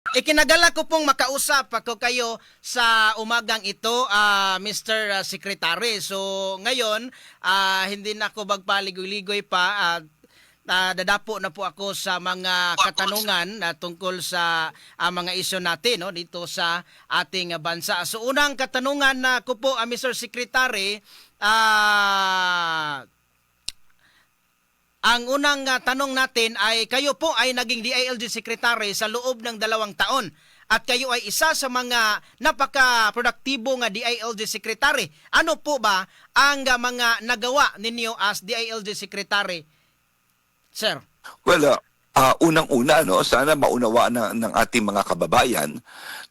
Ikinagala ko pong makausap ako kayo sa umagang ito, Mr. Secretary. So ngayon, hindi na ako magpaligoy-ligoy pa. Dadapo na po ako sa mga katanungan tungkol sa mga isyu natin, no, dito sa ating bansa. So unang katanungan na ko po, Mr. Secretary, ang unang tanong natin ay kayo po ay naging DILG Secretary sa loob ng 2 taon at kayo ay isa sa mga napaka-produktibo nga DILG Secretary. Ano po ba ang mga nagawa ninyo as DILG Secretary, sir? Well, unang-una, no, sana maunawaan ng ating mga kababayan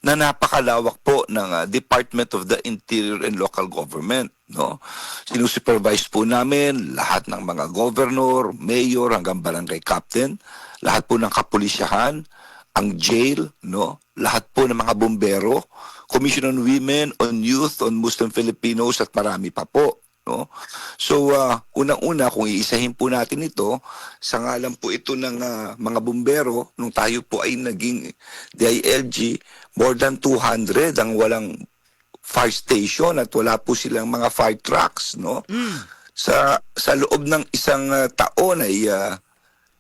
na napakalawak po ng Department of the Interior and Local Government. No? Sinusupervise po namin lahat ng mga governor, mayor, hanggang barangay captain, lahat po ng kapulisyahan, ang jail, no? Lahat po ng mga bombero, Commission on Women, on Youth, on Muslim Filipinos, at marami pa po. No? So, unang-una, kung iisahin po natin ito, sa ngalan po ito ng mga bombero, nung tayo po ay naging DILG, more than 200 ang walang fire station at wala po silang mga fire trucks, no? Sa loob ng isang taon ay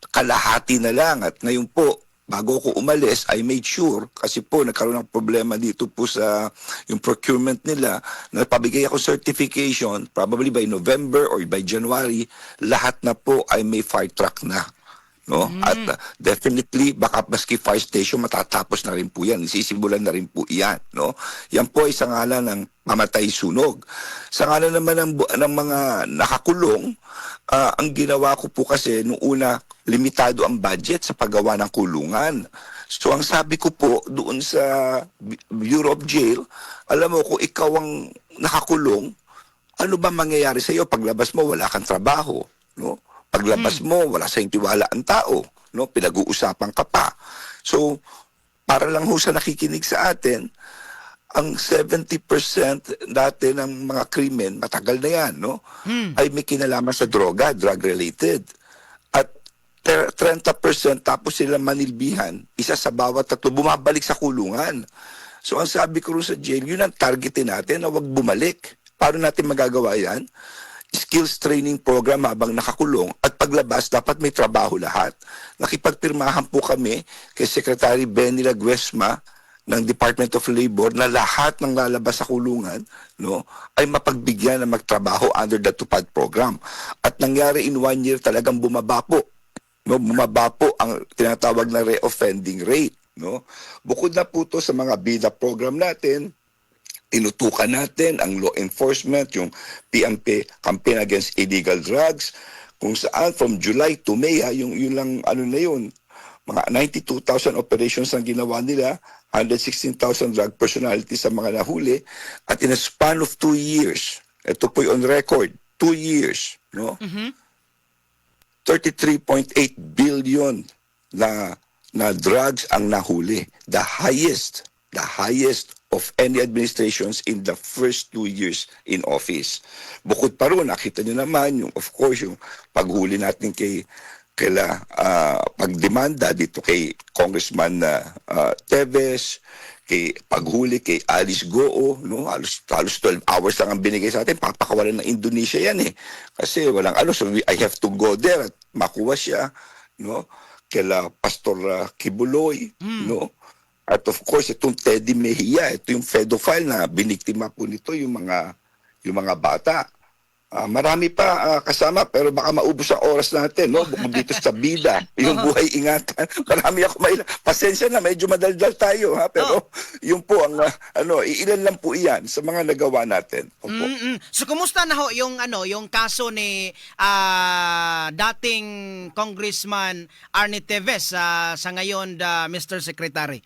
kalahati na lang, at ngayon po bago ko umalis, I made sure, kasi po nagkaroon ng problema dito po sa yung procurement nila, na pabigay ako certification, probably by November or by January, lahat na po ay may fire truck na. No? At definitely, baka maski fire station, matatapos na rin po yan. Isisimulan na rin po yan. No? Yan po ay sa ngalan ng mamatay sunog. Sa ngalan naman ng mga nakakulong, ang ginawa ko po kasi, nung una, limitado ang budget sa paggawa ng kulungan. So ang sabi ko po doon sa Bureau of Jail, alam mo, kung ikaw ang nakakulong, ano ba mangyayari sa iyo? Paglabas mo, wala kang trabaho. No? Paglabas mo, wala sa tiwala ang tao. No? Pinag-uusapan ka pa. So, para lang ho sa nakikinig sa atin, ang 70% dati ng mga krimen, matagal na yan, no? Ay may kinalaman sa droga, drug-related. At 30% tapos sila manilbihan, isa sa bawat 3, bumabalik sa kulungan. So, ang sabi ko rin sa jail, yun ang targetin natin na wag bumalik. Paano natin magagawa yan? Skills training program habang nakakulong, at paglabas dapat may trabaho lahat. Nakipagpirmahan po kami kay Secretary Benny Laguesma ng Department of Labor na lahat ng lalabas sa kulungan, no, ay mapagbigyan na magtrabaho under the TUPAD program. At nangyari in 1 year, talagang bumaba po. No, bumaba po ang tinatawag na reoffending rate. No? Bukod na po to sa mga BIDA program natin, tinutukan natin ang law enforcement, yung PMP, Campaign Against Illegal Drugs, kung saan from July to May, yun lang ano na yun, mga 92,000 operations ang ginawa nila, 116,000 drug personalities sa mga nahuli, at in a span of 2 years, ito po on record, 2 years, no? 33.8 billion na drugs ang nahuli. The highest of any administrations in the first 2 years in office. Bukod pa ron, nakita nyo naman, of course, yung paghuli natin pagdemanda dito kay Congressman Teves, paghuli kay Alice Goo, no? Halos 12 hours lang ang binigay sa atin, papakawalan ng Indonesia yan eh. Kasi walang so I have to go there at makuha siya, no? Kila Pastor Kibuloy, no? At of course, itong Teddy Mejia, ito yung pedophile na biniktima po nito yung mga bata. Marami pa kasama, pero baka maubos ang oras natin, no? Bukod dito sa bida, yung buhay ingatan. Marami ako pasensya na, medyo madaldal tayo, ha? Pero yun po ang iilan lang po iyan sa mga nagawa natin. Opo. So kumusta na ho yung kaso ni dating Congressman Arnie Teves sa ngayon, Mr. Secretary?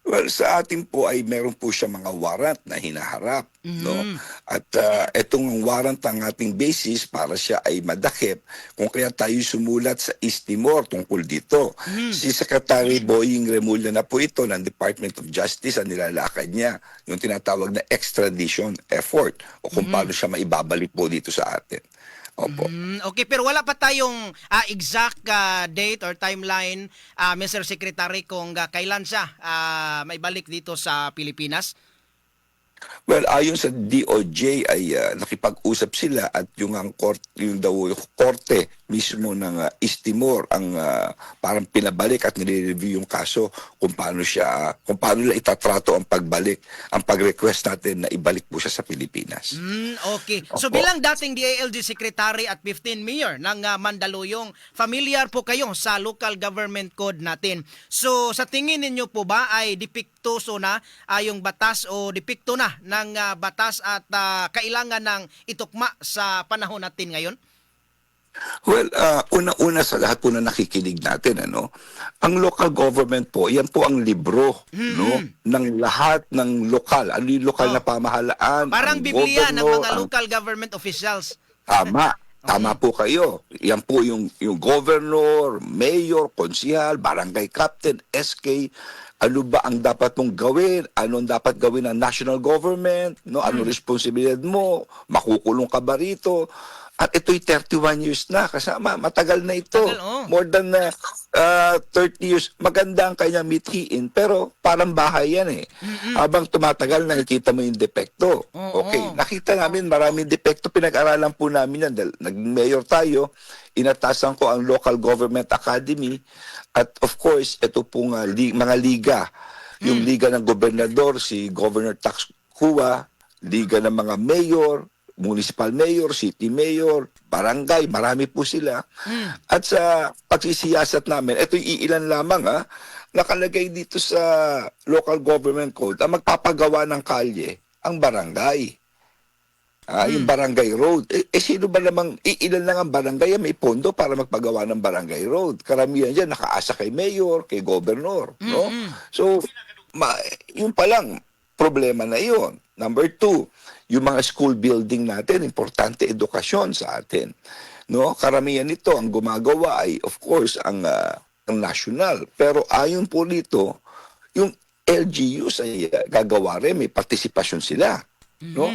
Well, sa atin po ay meron po siya mga warrant na hinaharap, no? At etong warrant ang ating basis para siya ay madakip kung kaya tayo sumulat sa East Timor tungkol dito. Si Secretary Boying Remulla na po ito ng Department of Justice ang nilalakad niya, yung tinatawag na extradition effort o kung paano siya maibabalik po dito sa atin. Opo. Okay, pero wala pa tayong exact date or timeline, Mr. Secretary, kung kailan siya maibalik dito sa Pilipinas. Well, ayon sa DOJ ay nakipag-usap sila at yung daw yung korte mismo ng East Timor ang parang pinabalik at nire-review yung kaso kung paano nila itatrato ang pagbalik, ang pag-request natin na ibalik po siya sa Pilipinas. Okay. So Opo. bilang dating DILG Secretary at 15 Mayor ng Mandaluyong, familiar po kayo sa local government code natin. So sa tingin ninyo po ba ay depektuoso na yung batas o depekto na ng batas at kailangan ng itukma sa panahon natin ngayon? Well, una-una sa lahat po na nakikinig natin, ang local government po, yan po ang libro, ng lahat ng lokal. Ano yung lokal na pamahalaan? Parang ang Biblia ng governor, mga local government officials. Tama. Tama po kayo. Yan po yung governor, mayor, konsihal, barangay captain, SK. Ano ba ang dapat mong gawin? Ano ang dapat gawin ng national government? Ano responsibilidad mo? Makukulong ka ba rito? At ito'y 31 years na kasama. Matagal na ito. Tagal, oh. More than 30 years. Maganda ang kanya mithiin, pero parang bahay yan eh. Habang tumatagal, nakikita mo yung depekto. Okay, nakita namin maraming depekto. Pinag-aralan po namin yan. Dahil naging mayor tayo, inatasan ko ang Local Government Academy. At of course, ito pong mga liga. Yung liga ng gobernador, si Governor Tax Cua, liga ng mga mayor, municipal mayor, city mayor, barangay, marami po sila. At sa pagsisiyasat namin, ito yung iilan lamang nakalagay dito sa local government code, ang magpapagawa ng kalye, ang barangay. Yung barangay road. Sino ba namang, iilan lang ang barangay, may pondo para magpagawa ng barangay road. Karamihan dyan, nakaasa kay mayor, kay governor. No? So, yun pa lang, problema na yun. Number 2, yung mga school building natin, importante edukasyon sa atin. No? Karamihan nito, ang gumagawa ay, of course, ang national. Pero ayon po nito, yung LGUs ay gagawa rin, may partisipasyon sila. No?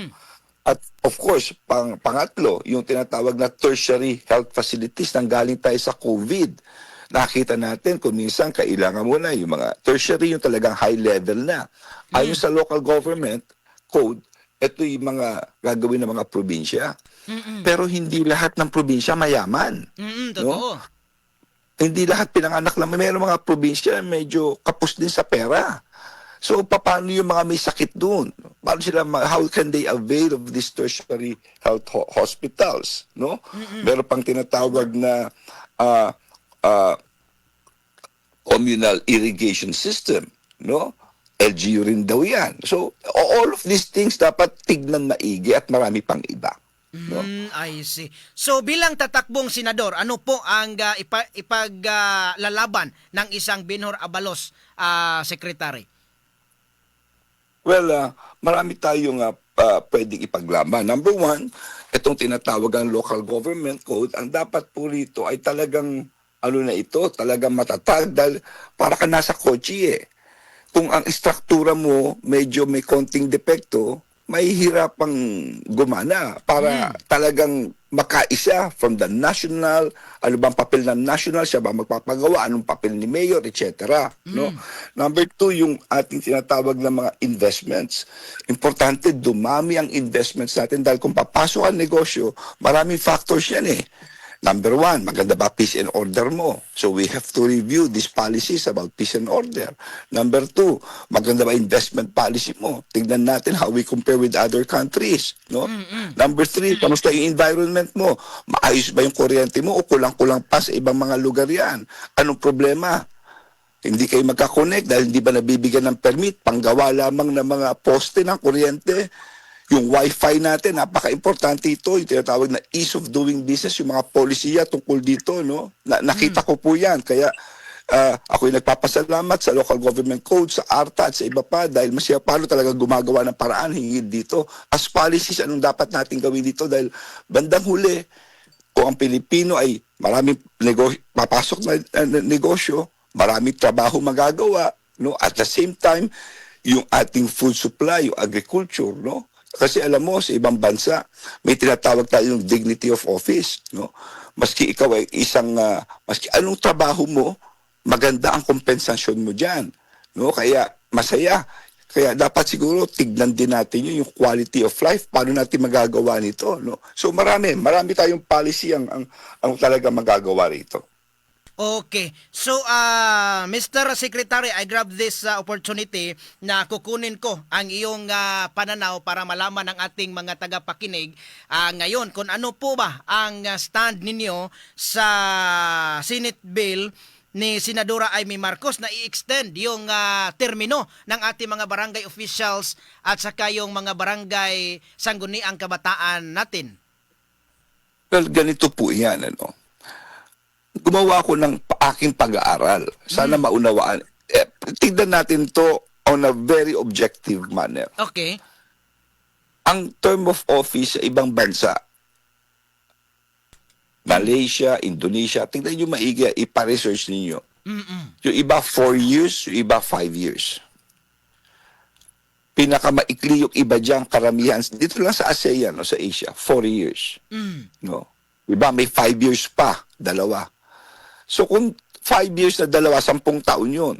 At of course, pangatlo, yung tinatawag na tertiary health facilities nang galing tayo sa COVID. Nakita natin kung minsan kailangan mo na yung mga tertiary, yung talagang high level na. Ayon sa local government code, ito yung mga gagawin ng mga probinsya. Pero hindi lahat ng probinsya mayaman. Totoo. Hindi lahat pinanganak lang. Mayroong mga probinsya medyo kapos din sa pera. So, paano yung mga may sakit doon? Paano sila, how can they avail of these tertiary health hospitals? No? Meron pang tinatawag na communal irrigation system. No? LGU rin daw yan. So, all of these things dapat tignan maigi at marami pang iba. No? I see. So bilang tatakbong senador, ano po ang ipaglalaban ng isang Binhor Abalos, Secretary? Well, marami tayong pwedeng ipaglaban. Number 1, itong tinatawag ang local government code, ang dapat po rito ay talagang, talagang matatag dahil para ka nasa kotse eh. Kung ang istruktura mo medyo may konting depekto, mahihirapang gumana para talagang makaisa from the national, ano bang papel ng national, siya ba magpapagawa, anong papel ni mayor, etc. No? Number 2, yung ating tinatawag na mga investments. Importante, dumami ang investments natin dahil kung papasok ang negosyo, maraming factors yan eh. Number 1, maganda ba peace and order mo? So we have to review these policies about peace and order. Number 2, maganda ba investment policy mo? Tignan natin how we compare with other countries. No? Number 3, kamusta yung environment mo? Maayos ba yung kuryente mo o kulang-kulang pa sa ibang mga lugar yan? Anong problema? Hindi kayo magkakonect dahil hindi ba nabibigyan ng permit? Panggawa lamang ng mga poste ng kuryente. Yung wifi natin, napaka-importante ito, yung tinatawag na ease of doing business, yung mga polisiya tungkol dito, no? Nakita ko po yan, kaya ako'y nagpapasalamat sa local government code, sa ARTA at sa iba pa, dahil masaya paano talaga gumagawa ng paraan hingid dito. As policies, anong dapat natin gawin dito? Dahil bandang huli, kung ang Pilipino ay maraming papasok na negosyo, maraming trabaho magagawa, no? At the same time, yung ating food supply, yung agriculture, no? Kasi alam mo, sa ibang bansa, may tinatawag tayong dignity of office, no? Maski ikaw ay maski anong trabaho mo, maganda ang kompensasyon mo diyan, no? Kaya masaya. Kaya dapat siguro tignan din natin yung quality of life, paano natin magagawa nito, no? So marami tayong policy ang talaga magagawa rito. Okay. So, Mr. Secretary, I grab this opportunity na kukunin ko ang iyong pananaw para malaman ng ating mga tagapakinig ngayon kung ano po ba ang stand ninyo sa Senate Bill ni Senadora Amy Marcos na i-extend yung termino ng ating mga barangay officials at saka yung mga barangay sangguniang kabataan natin. Well, ganito po yan, ano? Gumawa ko ng aking pag-aaral. Sana maunawaan. Tignan natin to on a very objective manner. Okay. Ang term of office sa ibang bansa, Malaysia, Indonesia, tignan nyo maigi, ipa-research ninyo. Yung iba 4 years, yung iba 5 years. Pinakamaikli yung iba dyan, karamihan. Dito lang sa ASEAN, no, sa Asia, 4 years. No? Iba may 5 years pa, dalawa. So kung 5 years na dalawa, 10 taon yun.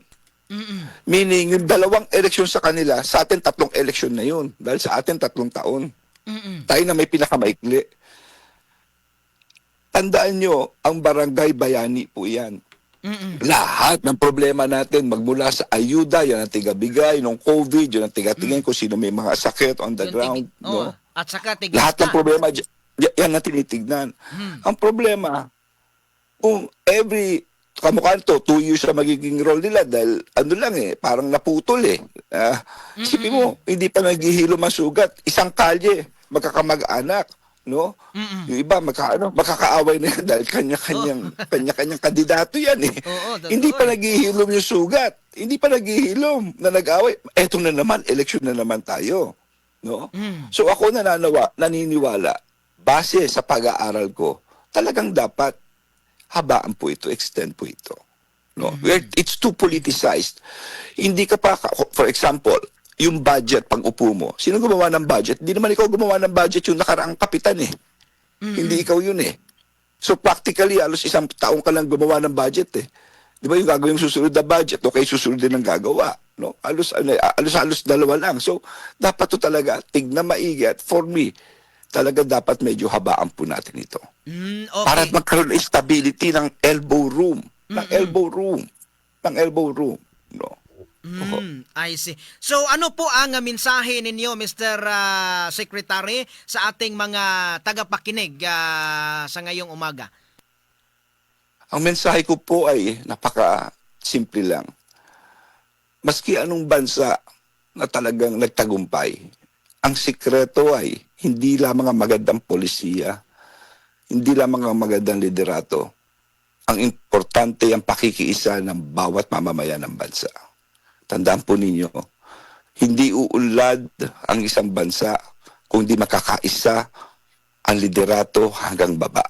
Meaning, yung dalawang eleksyon sa kanila, sa atin 3 eleksyon na yun. Dahil sa atin 3 taon. Tayo na may pinakamaikli. Tandaan nyo, ang barangay bayani po yan. Lahat ng problema natin, magmula sa ayuda, yan ang tigabigay, nung COVID, yan ang tigatingin kung sino may mga sakit on the ground. No? At saka tigasta. Lahat ng problema, yan ang tinitignan. Ang problema, kung every, kamukha to, 2 years na magiging role nila dahil ano lang parang naputol Isipin mo, hindi pa naghihilo masugat. Isang kalye, magkakamag-anak, no? Yung iba, makakaaway na yan dahil kanya-kanyang kandidato yan Oo, Hindi pa naghihilom yung sugat. Hindi pa naghihilom na nag-away. Eto na naman, eleksyon na naman tayo. No? So ako naniniwala, base sa pag-aaral ko, talagang dapat habaan po ito, extend po ito. No? It's too politicized. Hindi ka pa, for example, yung budget pag upo mo, sino gumawa ng budget? Hindi naman ikaw gumawa ng budget, yung nakaraang kapitan Hindi ikaw yun So practically, halos 1 taong ka lang gumawa ng budget Di ba yung gagawin yung susunod na budget, okay, susunod din ang gagawa. No? Halos 2 lang. So dapat to talaga, tignan maigi at for me, talaga dapat medyo habaan po natin ito. Okay. Para magkaroon ng stability ng elbow room. Ng elbow room. No? I see. So ano po ang mensahe ninyo, Mr. Secretary, sa ating mga tagapakinig sa ngayong umaga? Ang mensahe ko po ay napaka-simple lang. Maski anong bansa na talagang nagtagumpay, ang sikreto ay hindi lamang ang magandang polisiya, hindi lamang ang magandang liderato. Ang importante ang pakikiisa ng bawat mamamayan ng bansa. Tandaan po ninyo, hindi uunlad ang isang bansa kung di makakaisa ang liderato hanggang baba.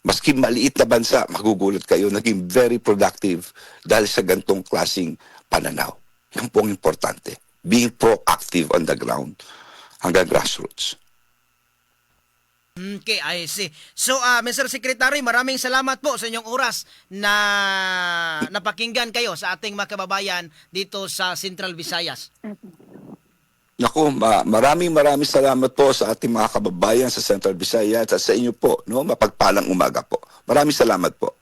Maski maliit na bansa, magugulat kayo, naging very productive dahil sa gantong klaseng pananaw. Yan po ang importante. Being proactive on the ground hanggang grassroots. Okay, I see. So, Mr. Secretary, maraming salamat po sa inyong oras na napakinggan kayo sa ating mga kababayan dito sa Central Visayas. Naku, maraming salamat po sa ating mga kababayan sa Central Visayas at sa inyo po, no? Mapagpalang umaga po. Maraming salamat po.